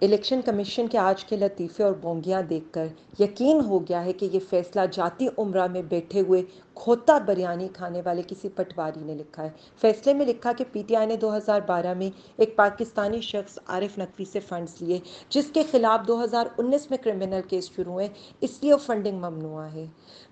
Election commission کے آج کے لطیفے اور بونگیاں دیکھ کر یقین ہو گیا ہے کہ یہ فیصلہ جاتی عمرہ میں بیٹھے ہوئے کھوتا بریانی کھانے والے کسی پٹواری نے لکھا ہے۔ فیصلے میں لکھا کہ پی ٹی آئی نے 2012 میں ایک پاکستانی شخص عارف نقوی سے فنڈز لیے جس کے خلاف 2019 میں کرمنل کیس شروع ہوئے، اس لیے وہ فنڈنگ ممنوع ہے۔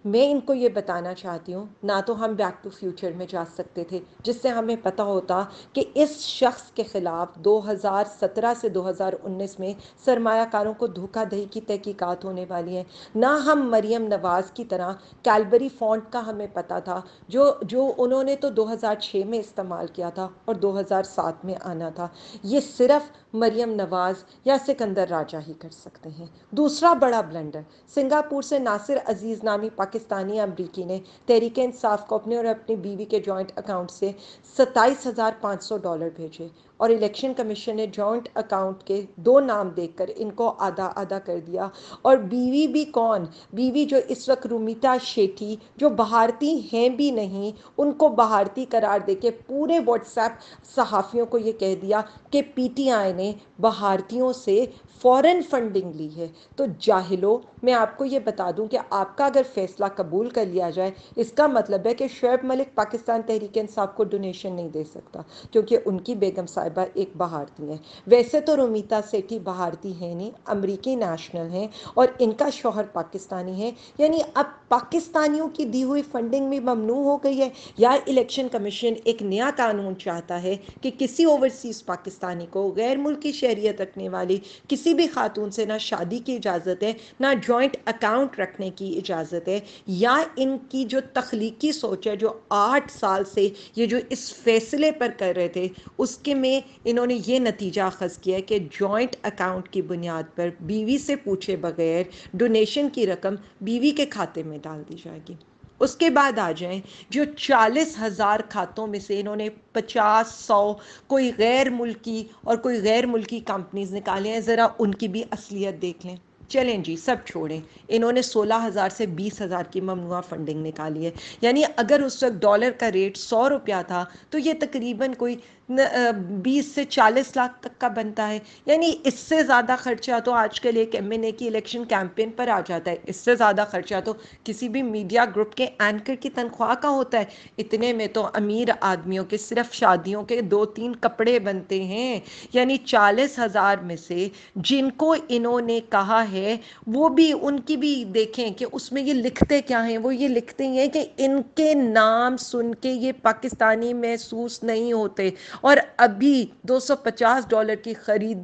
میں ان کو یہ بتانا چاہتی ہوں، نہ تو ہم بیک ٹو فیوچر میں جا سکتے تھے جس سے ہمیں پتہ ہوتا کہ اس شخص کے خلاف 2017 سے 2019 میں سرمایہ کاروں کو دھوکہ دہی کی تحقیقات ہونے والی ہیں، نہ ہم مریم نواز کی طرح کیلبری فونٹ کا ہمیں پتہ تھا جو انہوں نے تو 2006 میں استعمال کیا تھا اور 2007 میں آنا تھا۔ یہ صرف مریم نواز یا سکندر راجہ ہی کر سکتے ہیں۔ دوسرا بڑا بلنڈر، سنگاپور سے ناصر عزیز نامی پاکستانی امریکی نے تحریک انصاف کو اپنے اور اپنی بیوی کے جوائنٹ اکاؤنٹ سے $27,500 بھیجے اور الیکشن کمیشن نے جوائنٹ اکاؤنٹ کے 2 نام دیکھ کر ان کو آدھا آدھا کر دیا۔ اور بیوی بھی کون؟ بیوی جو اس وقت رومیتا شیٹھی، جو بھارتی ہیں بھی نہیں، ان کو بھارتی قرار دے کے پورے واٹس ایپ صحافیوں کو یہ کہہ دیا کہ پی ٹی آئی نے بھارتیوں سے فورن فنڈنگ لی ہے۔ تو جاہلو، میں آپ کو یہ بتا دوں کہ آپ کا اگر فیصلہ قبول کر لیا جائے، اس کا مطلب ہے کہ شعیب ملک پاکستان تحریک انصاف کو ڈونیشن نہیں دے سکتا کیونکہ ان کی بیگم صاحبہ ایک بھارتی ہیں۔ ویسے تو رومیتا سیٹھی بھارتی ہیں نہیں، امریکی نیشنل ہیں اور ان کا شوہر پاکستانی ہے، یعنی اب پاکستانیوں کی دی ہوئی فنڈنگ بھی ممنوع ہو گئی ہے۔ یا الیکشن کمیشن ایک نیا قانون چاہتا ہے کہ کسی اوورسیز پاکستانی کو غیر ملکی شہریت رکھنے والی کسی بھی خاتون سے نہ شادی کی اجازت ہے، نہ جوائنٹ اکاؤنٹ رکھنے کی اجازت ہے، یا ان کی جو تخلیقی سوچ ہے جو 8 سال سے یہ جو اس فیصلے پر کر رہے تھے، اس کے میں انہوں نے یہ نتیجہ اخذ کیا ہے کہ جوائنٹ اکاؤنٹ کی بنیاد پر بیوی سے پوچھے بغیر ڈونیشن کی رقم بیوی کے کھاتے میں ڈال دی جائے گی۔ اس کے بعد آ جائیں جو 40,000 کھاتوں میں سے انہوں نے 50-100 کوئی غیر ملکی اور کوئی غیر ملکی کمپنیز نکالے ہیں، ذرا ان کی بھی اصلیت دیکھ لیں۔ چلیں جی، سب چھوڑیں، انہوں نے 16,000 سے 20,000 کی ممنوعہ فنڈنگ نکالی ہے، یعنی اگر اس وقت ڈالر کا ریٹ 100 روپیہ تھا تو یہ تقریباً کوئی 20 سے 40 لاکھ تک کا بنتا ہے، یعنی اس سے زیادہ خرچہ تو آج کل ایک ایم این اے کی الیکشن کیمپین پر آ جاتا ہے، اس سے زیادہ خرچہ تو کسی بھی میڈیا گروپ کے اینکر کی تنخواہ کا ہوتا ہے۔ اتنے میں تو امیر آدمیوں کے صرف شادیوں کے 2-3 کپڑے بنتے ہیں، یعنی 40,000 میں سے جن کو انہوں نے کہا ہے وہ بھی ان کی بھی دیکھیں کہ اس میں یہ لکھتے کیا ہیں، وہ یہ لکھتے ہیں کہ ان کے نام سن کے یہ پاکستانی محسوس نہیں ہوتے، اور ابھی $250 کی خرید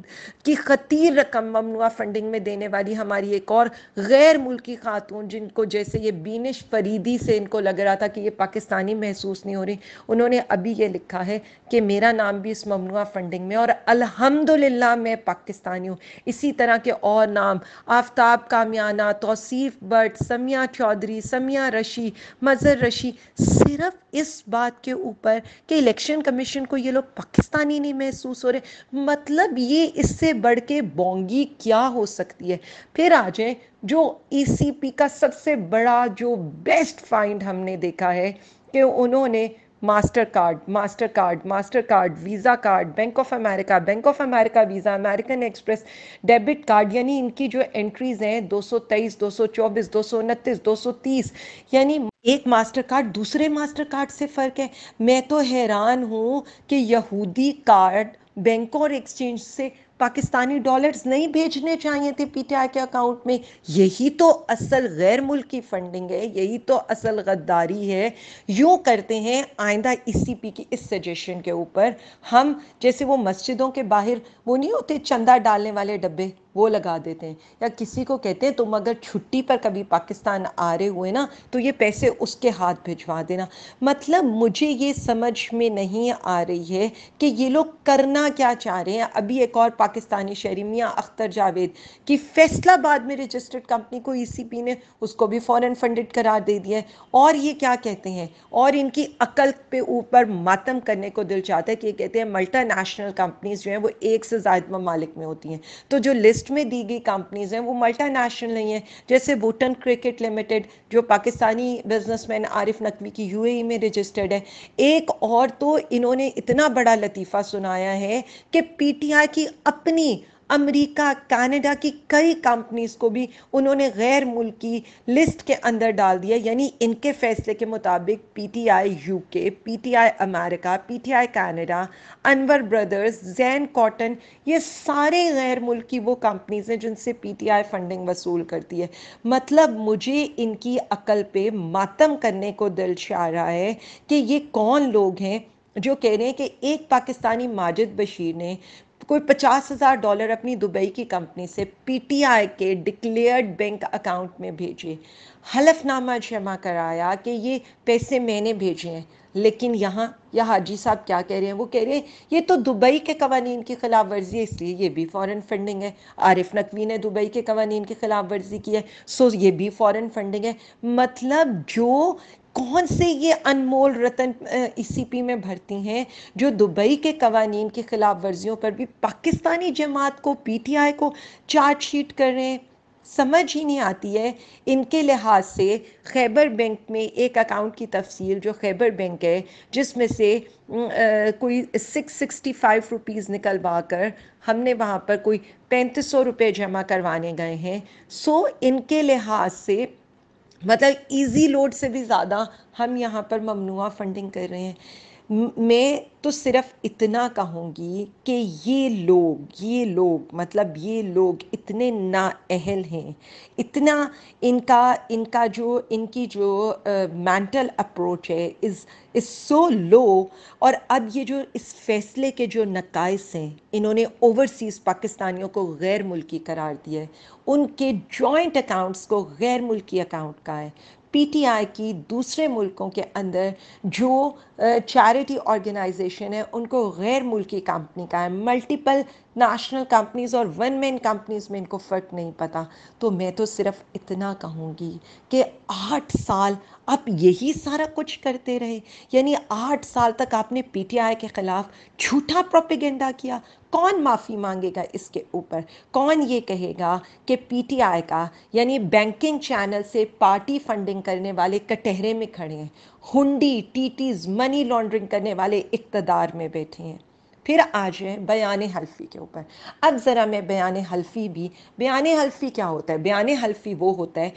کی خطیر رقم ممنوعہ فنڈنگ میں دینے والی ہماری ایک اور غیر ملکی خاتون، جن کو جیسے یہ بینش فریدی سے ان کو لگ رہا تھا کہ یہ پاکستانی محسوس نہیں ہو رہی، انہوں نے ابھی یہ لکھا ہے کہ میرا نام بھی اس ممنوعہ فنڈنگ میں، اور الحمدللہ میں پاکستانی ہوں۔ اسی طرح کے اور نام: آفتاب کامیانہ، توصیف بٹ، سمیہ چودھری، سمیہ رشی، مظہر رشی، صرف اس بات کے اوپر کہ الیکشن کمیشن کو یہ لوگ پاکستانی نہیں محسوس ہو رہے۔ مطلب یہ اس سے بڑھ کے بونگی کیا ہو سکتی ہے؟ پھر آ جائیں جو ای سی پی کا سب سے بڑا جو بیسٹ فائنڈ ہم نے دیکھا ہے کہ انہوں نے master card, visa card, bank of America visa, American express debit card, یعنی ان کی جو انٹریز ہیں 223، 224، 229، 230، یعنی ایک ماسٹر کارڈ دوسرے ماسٹر کارڈ سے فرق ہے۔ میں تو حیران ہوں کہ یہودی کارڈ بینکوں اور ایکسچینج سے پاکستانی ڈالرز نہیں بھیجنے چاہیے تھے پی ٹی آئی کے اکاؤنٹ میں۔ یہی تو اصل غیر ملکی فنڈنگ ہے، یہی تو اصل غداری ہے۔ یوں کرتے ہیں آئندہ ای سی پی کی اس سجیشن کے اوپر ہم جیسے وہ مسجدوں کے باہر وہ نہیں ہوتے چندہ ڈالنے والے ڈبے، وہ لگا دیتے ہیں، یا کسی کو کہتے ہیں تم اگر چھٹی پر کبھی پاکستان آ رہے ہوئے نا تو یہ پیسے اس کے ہاتھ بھجوا دینا۔ مطلب مجھے یہ سمجھ میں نہیں آ رہی ہے کہ یہ لوگ کرنا کیا چاہ رہے ہیں۔ ابھی ایک اور پاکستانی شہری میاں اختر جاوید کی فیصلہ آباد میں رجسٹرڈ کمپنی کو ای سی پی نے اس کو بھی فورن فنڈڈ قرار دے دیا ہے، اور یہ کیا کہتے ہیں، اور ان کی عقل پہ اوپر ماتم کرنے کو دل چاہتا ہے کہ یہ کہتے ہیں ملٹی نیشنل کمپنیز جو ہیں وہ 1 سے زائد ممالک میں ہوتی ہیں، تو جو لسٹ میں دی گئی کمپنیز ہیں وہ ملٹی نیشنل نہیں ہیں، جیسے بوٹن کرکٹ لمیٹڈ جو پاکستانی بزنس مین عارف نقوی کی یو اے ای میں رجسٹرڈ ہے۔ ایک اور تو انہوں نے اتنا بڑا لطیفہ سنایا ہے کہ پی ٹی آئی کی اپنی امریکہ کینیڈا کی کئی کمپنیز کو بھی انہوں نے غیر ملکی لسٹ کے اندر ڈال دیا. یعنی ان کے فیصلے کے مطابق پی T I U K, P T I امریکہ، P T I Canada, Anwar Brothers, Zain Cotton, یہ سارے غیر ملکی وہ کمپنیز ہیں جن سے پی ٹی آئی فنڈنگ وصول کرتی ہے. مطلب مجھے ان کی عقل پہ ماتم کرنے کو دل چاہ رہا ہے کہ یہ کون لوگ ہیں جو کہہ رہے ہیں کہ ایک پاکستانی ماجد بشیر نے کوئی $50,000 اپنی دبئی کی کمپنی سے پی ٹی آئی کے ڈکلیئرڈ بینک اکاؤنٹ میں بھیجے، حلف نامہ جمع کرایا کہ یہ پیسے میں نے بھیجے ہیں. لیکن یہاں یا حاجی صاحب کیا کہہ رہے ہیں؟ وہ کہہ رہے ہیں یہ تو دبئی کے قوانین کی خلاف ورزی ہے، اس لیے یہ بھی فورن فنڈنگ ہے. عارف نقوی نے دبئی کے قوانین کی خلاف ورزی کی ہے، سو یہ بھی فورن فنڈنگ ہے. مطلب جو کون سے یہ انمول رتن ای سی پی میں بھرتی ہیں جو دبئی کے قوانین کی خلاف ورزیوں پر بھی پاکستانی جماعت کو، پی ٹی آئی کو چارج شیٹ کر رہے ہیں؟ سمجھ ہی نہیں آتی ہے. ان کے لحاظ سے خیبر بینک میں ایک اکاؤنٹ کی تفصیل جو خیبر بینک ہے، جس میں سے کوئی 665 روپیز نکلوا کر ہم نے وہاں پر کوئی 3500 روپے جمع کروانے گئے ہیں. سو ان کے لحاظ سے مطلب ایزی لوڈ سے بھی زیادہ ہم یہاں پر ممنوعہ فنڈنگ کر رہے ہیں. میں تو صرف اتنا کہوں گی کہ یہ لوگ مطلب یہ لوگ اتنے نااہل ہیں، اتنا ان کی جو مینٹل اپروچ ہے از سو لو. اور اب یہ جو اس فیصلے کے جو نقائص ہیں، انہوں نے اوورسیز پاکستانیوں کو غیر ملکی قرار دیا ہے، ان کے جوائنٹ اکاؤنٹس کو غیر ملکی اکاؤنٹ کا ہے. پی ٹی آئی کی دوسرے ملکوں کے اندر جو چیریٹی آرگنائزیشن ہے ان کو غیر ملکی کمپنی کا ہے. ملٹیپل نیشنل کمپنیز اور ون مین کمپنیز میں ان کو فرق نہیں پتا. تو میں تو صرف اتنا کہوں گی کہ 8 سال آپ یہی سارا کچھ کرتے رہے. یعنی 8 سال تک آپ نے پی ٹی آئی کے خلاف جھوٹا پروپیگنڈا کیا. کون معافی مانگے گا اس کے اوپر؟ کون یہ کہے گا کہ پی ٹی آئی کا یعنی بینکنگ چینل سے پارٹی فنڈنگ کرنے والے کٹہرے میں کھڑے ہیں، ہنڈی ٹیٹیز منی لانڈرنگ کرنے والے اقتدار میں بیٹھے ہیں؟ پھر آ جائیں بیان حلفی کے اوپر. اب ذرا میں بیان حلفی کیا ہوتا ہے؟ بیان حلفی وہ ہوتا ہے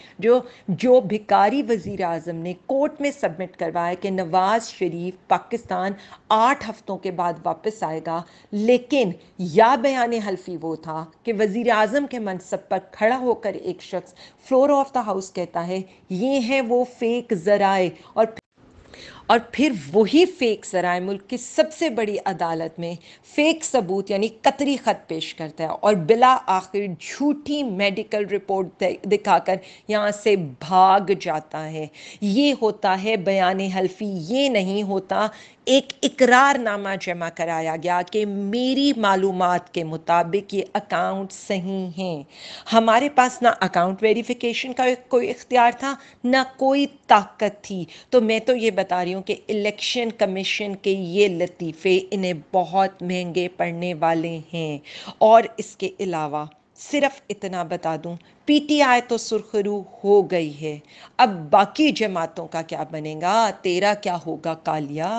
جو بھکاری وزیر اعظم نے کورٹ میں سبمٹ کروایا کہ نواز شریف پاکستان 8 ہفتوں کے بعد واپس آئے گا. لیکن یا بیان حلفی وہ تھا کہ وزیر اعظم کے منصب پر کھڑا ہو کر ایک شخص فلور آف دا ہاؤس کہتا ہے یہ ہیں وہ فیک ذرائع، اور پھر وہی فیک ذرائع ملک کی سب سے بڑی عدالت میں فیک ثبوت یعنی قطری خط پیش کرتا ہے اور بلا آخر جھوٹی میڈیکل رپورٹ دکھا کر یہاں سے بھاگ جاتا ہے. یہ ہوتا ہے بیان حلفی. یہ نہیں ہوتا ایک اقرار نامہ جمع کرایا گیا کہ میری معلومات کے مطابق یہ اکاؤنٹ صحیح ہیں. ہمارے پاس نہ اکاؤنٹ ویریفیکیشن کا کوئی اختیار تھا، نہ کوئی طاقت تھی. تو میں تو یہ بتا رہی ہوں کہ الیکشن کمیشن کے یہ لطیفے انہیں بہت مہنگے پڑنے والے ہیں. اور اس کے علاوہ صرف اتنا بتا دوں، پی ٹی آئی تو سرخرو ہو گئی ہے، اب باقی جماعتوں کا کیا بنے گا؟ تیرا کیا ہوگا کالیا؟